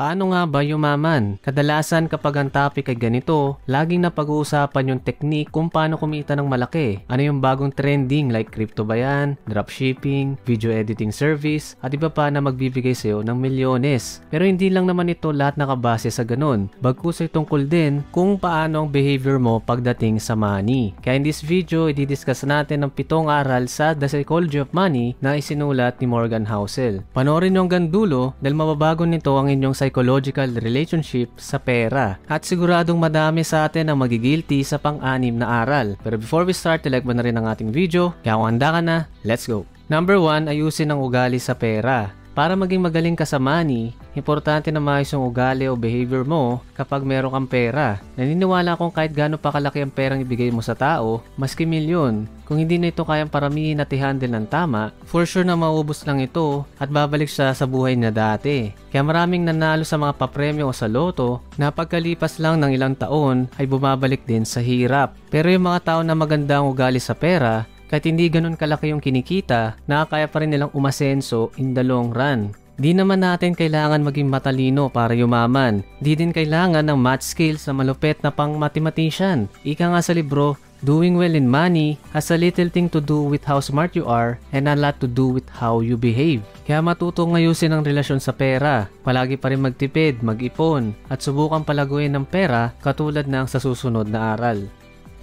Paano nga ba yumaman? Kadalasan kapag ang topic ay ganito, laging napag-uusapan yung technique kung paano kumita ng malaki. Ano yung bagong trending like crypto ba yan, dropshipping, video editing service, at iba pa na magbibigay sa'yo ng milyones. Pero hindi lang naman ito lahat nakabase sa ganun. Bagkus ay tungkol din kung paano ang behavior mo pagdating sa money. Kaya in this video, i-discuss natin ang 7 aral sa The Psychology of Money na isinulat ni Morgan Housel. Panoorin nyo hanggang dulo dahil mababago nito ang inyong psychological relationship sa pera. At siguradong madami sa atin ang magigilty sa pang-anim na aral. Pero before we start, like mo na rin ang ating video. Kaya kung handa ka na, let's go! Number 1, ayusin ang ugali sa pera. Para maging magaling ka sa money, importante na maayos yung ugali o behavior mo kapag meron kang pera. Naniniwala akong kahit gaano pa kalaki ang perang ibigay mo sa tao, maski milyon, kung hindi na ito kayang paramihin at i-handle ng tama, for sure na maubos lang ito at babalik siya sa buhay na dati. Kaya maraming nanalo sa mga papremyo o sa loto na pagkalipas lang ng ilang taon ay bumabalik din sa hirap. Pero yung mga tao na maganda ang ugali sa pera, kahit hindi ganun kalaki yung kinikita, nakakaya pa rin nilang umasenso in the long run. Di naman natin kailangan maging matalino para yumaman. Di din kailangan ng math skills na malupet na pang mathematician. Ika nga sa libro, doing well in money has a little thing to do with how smart you are and a lot to do with how you behave. Kaya matuto ngayusin ang relasyon sa pera. Palagi pa rin magtipid, mag-ipon, at subukan palaguin ng pera katulad ng sa susunod na aral.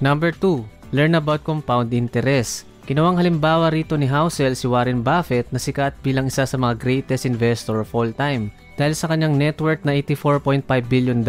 Number 2. Learn about compound interest. Ginawang halimbawa rito ni Housel si Warren Buffett na sikat bilang isa sa mga greatest investor of all time dahil sa kanyang net worth na $84.5 billion.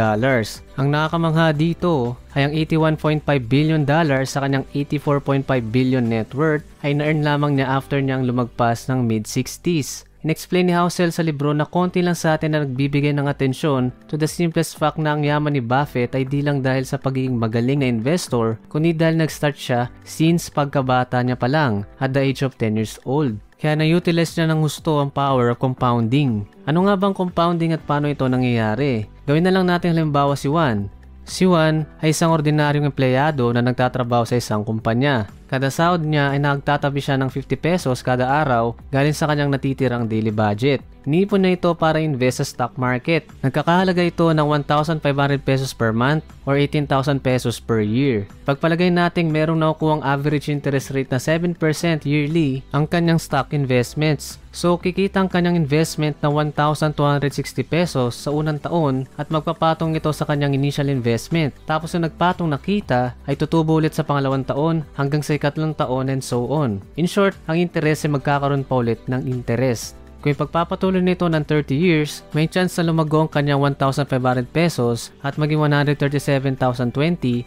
Ang nakakamangha dito ay ang $81.5 billion sa kanyang $84.5 billion net worth ay na-earn lamang niya after niyang lumagpas ng mid-60s. In-explain ni Housel sa libro na konti lang sa atin na nagbibigay ng atensyon to the simplest fact na ang yaman ni Buffett ay di lang dahil sa pagiging magaling na investor, kundi dahil nag-start siya since pagkabata niya pa lang at the age of 10 years old. Kaya na-utilize niya ng gusto ang power of compounding. Ano nga bang compounding at paano ito nangyayari? Gawin na lang natin halimbawa si Juan. Si Juan ay isang ordinaryong empleyado na nagtatrabaho sa isang kumpanya. Kada sahod niya ay nagtatabi siya ng 50 pesos kada araw galing sa kanyang natitirang daily budget. Iniipon na ito para invest sa stock market. Nagkakahalaga ito ng 1,500 pesos per month or 18,000 pesos per year. Pagpalagay nating merong nakukuhang average interest rate na 7% yearly ang kanyang stock investments. So kikita ang kanyang investment na 1,260 pesos sa unang taon at magpapatong ito sa kanyang initial investment. Tapos yung nagpatong nakita ay tutubo ulit sa pangalawang taon hanggang sa ikatlong taon and so on. In short, ang interest ay magkakaroon pa ulit ng interest. Kung ipagpapatuloy nito ng 30 years, may chance na lumago ang kanyang 1,500 pesos at maging 137,020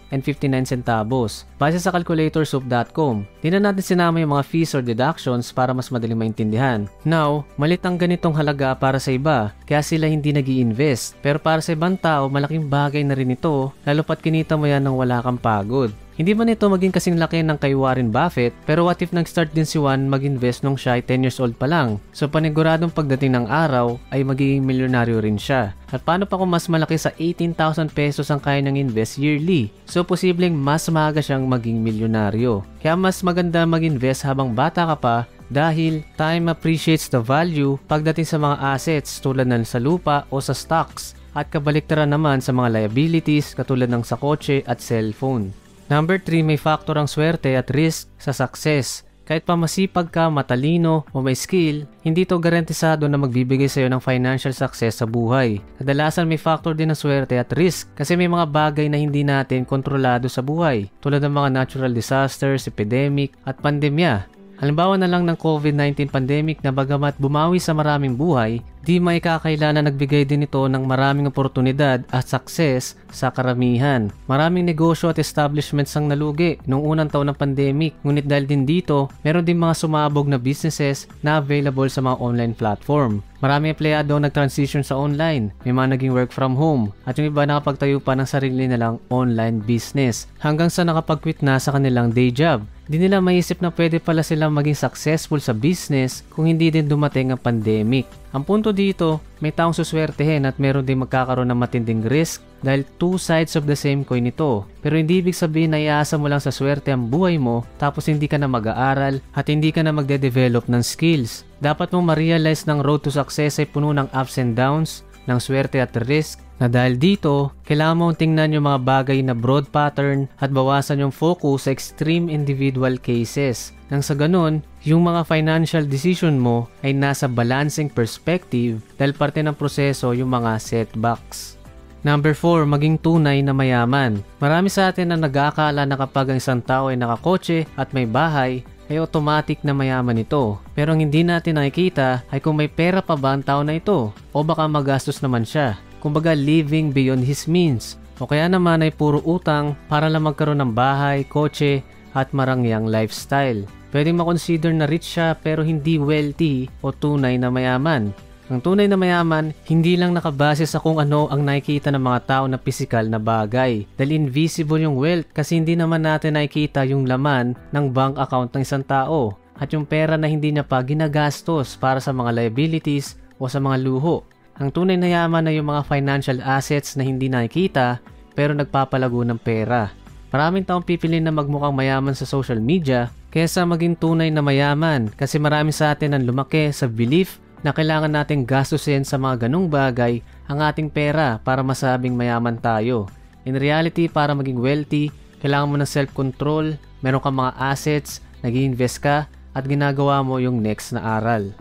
and 59 centavos. Base sa calculatorsoup.com, di na natin sinama yung mga fees or deductions para mas madaling maintindihan. Now, malit ang ganitong halaga para sa iba, kaya sila hindi nag-i-invest. Pero para sa ibang tao, malaking bagay na rin ito, lalo pat kinita mo yan nang wala kang pagod. Hindi man ito maging kasing laki ng kay Warren Buffett, pero what if nag-start din si Juan mag-invest nung siya ay 10 years old pa lang? So paniguradong pagdating ng araw ay magiging milyonaryo rin siya. At paano pa kung mas malaki sa 18,000 pesos ang kaya niyang invest yearly? So posibleng mas maaga siyang maging milyonaryo. Kaya mas maganda mag-invest habang bata ka pa dahil time appreciates the value pagdating sa mga assets tulad ng sa lupa o sa stocks at kabaliktaran naman sa mga liabilities katulad ng sa kotse at cellphone. Number 3, may factor ang swerte at risk sa success. Kahit pa masipag ka, matalino o may skill, hindi ito garantisado na magbibigay sa iyo ng financial success sa buhay. Kadalasan may factor din ng swerte at risk kasi may mga bagay na hindi natin kontrolado sa buhay tulad ng mga natural disasters, epidemic at pandemya. Halimbawa na lang ng COVID-19 pandemic na bagamat bumawi sa maraming buhay, di maikakaila na nagbigay din ito ng maraming oportunidad at success sa karamihan. Maraming negosyo at establishments ang nalugi noong unang taon ng pandemic, ngunit dahil din dito, meron din mga sumabog na businesses na available sa mga online platform. Maraming empleyado ang nag-transition sa online, may mga naging work from home, at yung iba nakapagtayo pa ng sarili nilang online business hanggang sa nakapag-quit na sa kanilang day job. Di nila maisip na pwede pala silang maging successful sa business kung hindi din dumating ang pandemic. Ang punto dito, may taong suswertehin at meron din magkakaroon ng matinding risk dahil two sides of the same coin ito. Pero hindi ibig sabihin na iasa mo lang sa swerte ang buhay mo tapos hindi ka na mag-aaral at hindi ka na magde-develop ng skills. Dapat mong ma-realize ng road to success ay puno ng ups and downs ng swerte at risk, na dahil dito, kailangan mong tingnan yung mga bagay na broad pattern at bawasan yung focus sa extreme individual cases. Nang sa ganun, yung mga financial decision mo ay nasa balancing perspective dahil parte ng proseso yung mga setbacks. Number 4, maging tunay na mayaman. Marami sa atin ang nag-aakala na kapag ang isang tao ay nakakotse at may bahay, ay automatic na mayaman ito. Pero ang hindi natin nakikita ay kung may pera pa ba ang tao na ito o baka magastos naman siya. Kumbaga living beyond his means. O kaya naman ay puro utang para lang magkaroon ng bahay, kotse at marangyang lifestyle. Pwedeng makonsider na rich siya pero hindi wealthy o tunay na mayaman. Ang tunay na mayaman, hindi lang nakabase sa kung ano ang nakikita ng mga tao na pisikal na bagay. Dahil invisible yung wealth kasi hindi naman natin nakikita yung laman ng bank account ng isang tao at yung pera na hindi niya pa ginagastos para sa mga liabilities o sa mga luho. Ang tunay na yaman ay yung mga financial assets na hindi nakikita pero nagpapalago ng pera. Maraming taong pipili na magmukhang mayaman sa social media kaysa maging tunay na mayaman kasi marami sa atin ang lumaki sa belief na kailangan nating gastusin sa mga ganung bagay ang ating pera para masabing mayaman tayo. In reality, para maging wealthy, kailangan mo ng self-control, meron kang mga assets, nag-i-invest ka, at ginagawa mo yung next na aral.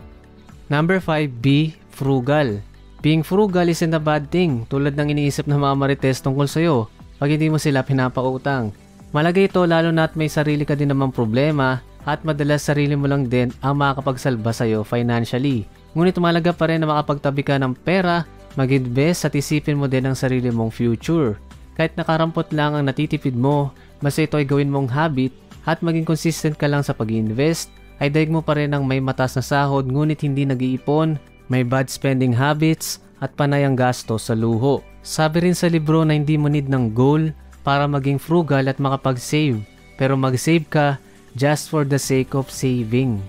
Number 5, be frugal. Being frugal isn't a bad thing, tulad ng iniisip ng mga marites tungkol sa'yo pag hindi mo sila pinapautang. Malagay ito lalo na at may sarili ka din namang problema at madalas sarili mo lang din ang makakapagsalba sa'yo financially. Ngunit mahalaga pa rin na makapagtabi ka ng pera, mag-invest at isipin mo din ang sarili mong future. Kahit nakarampot lang ang natitipid mo, basta ito ay gawin mong habit at maging consistent ka lang sa pag-invest, ay daig mo pa rin ang may matas na sahod ngunit hindi nag-iipon, may bad spending habits at panay ang gastos sa luho. Sabi rin sa libro na hindi mo need ng goal para maging frugal at makapag-save, pero mag-save ka just for the sake of saving.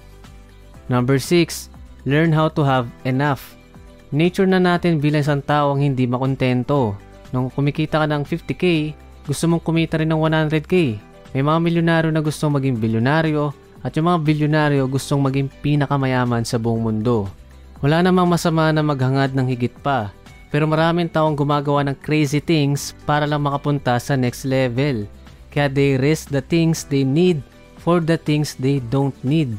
Number 6, learn how to have enough. Nature na natin bilang isang tao ang hindi makontento. Nung kumikita ka ng 50k, gusto mong kumita rin ng 100k. May mga milyonaryo na gustong maging bilyonaryo at yung mga bilyonaryo gustong maging pinakamayaman sa buong mundo. Wala namang masama na maghangad ng higit pa, pero maraming taong gumagawa ng crazy things para lang makapunta sa next level. Kaya they risk the things they need for the things they don't need.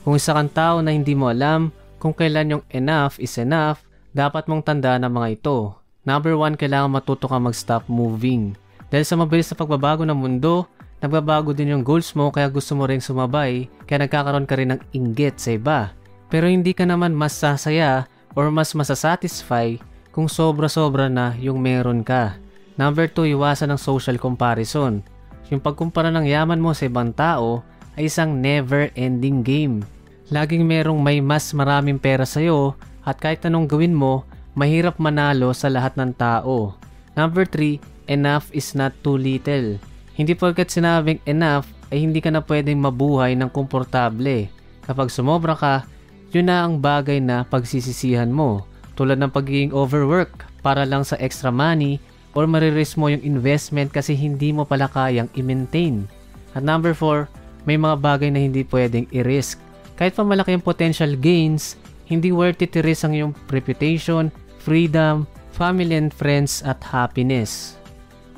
Kung isa kang tao na hindi mo alam kung kailan yung enough is enough, dapat mong tandaan ang mga ito. Number 1, kailangan matuto ka mag-stop moving. Dahil sa mabilis na pagbabago ng mundo, nagbabago din yung goals mo kaya gusto mo ring sumabay, kaya nagkakaroon ka rin ng inggit sa iba. Pero hindi ka naman mas sasaya or mas masasatisfy kung sobra-sobra na yung meron ka. Number 2, iwasan ng social comparison. Yung pagkumpara ng yaman mo sa ibang tao ay isang never-ending game. Laging merong may mas maraming pera sa'yo at kahit anong gawin mo, mahirap manalo sa lahat ng tao. Number 3, enough is not too little. Hindi porket sinabing enough ay hindi ka na pwedeng mabuhay ng komportable. Kapag sumobra ka, yun na ang bagay na pagsisisihan mo. Tulad ng pagiging overwork para lang sa extra money or maririsk mo yung investment kasi hindi mo pala kayang i-maintain. At number 4, may mga bagay na hindi pwedeng i-risk. Kahit pa malaki yung potential gains, hindi worth it i-risk ang iyong reputation, freedom, family and friends at happiness.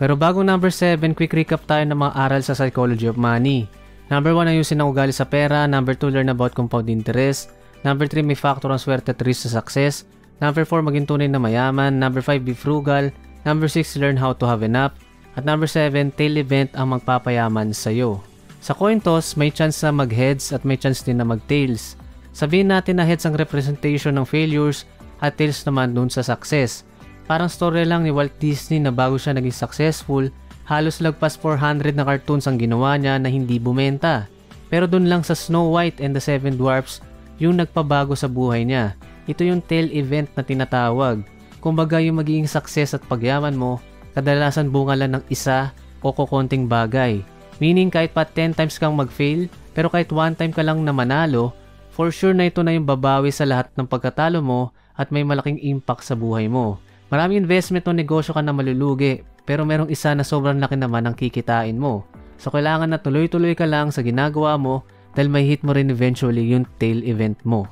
Pero bago number 7, quick recap tayo ng mga aral sa psychology of money. Number 1, ayusin ang ugali sa pera. Number 2, learn about compound interest. Number 3, may factor ang swerte at risk sa success. Number 4, maging tunay na mayaman. Number 5, be frugal. Number 6, learn how to have enough. At number 7, tail event ang magpapayaman sa'yo. Sa coin toss, may chance na mag-heads at may chance din na mag-tails. Sabihin natin na heads ang representation ng failures at tails naman dun sa success. Parang story lang ni Walt Disney na bago siya naging successful, halos lagpas 400 na cartoons ang ginawa niya na hindi bumenta. Pero dun lang sa Snow White and the Seven Dwarfs, yung nagpabago sa buhay niya. Ito yung tail event na tinatawag. Kumbaga yung magiging success at pagyaman mo, kadalasan bunga lang ng isa o kukonting bagay. Meaning kahit pa 10 times kang mag-fail, pero kahit 1 time ka lang na manalo, for sure na ito na yung babawi sa lahat ng pagkatalo mo at may malaking impact sa buhay mo. Maraming investment o negosyo ka na malulugi, pero merong isa na sobrang laki naman ang kikitain mo. So kailangan na tuloy-tuloy ka lang sa ginagawa mo dahil may hit mo rin eventually yung tail event mo.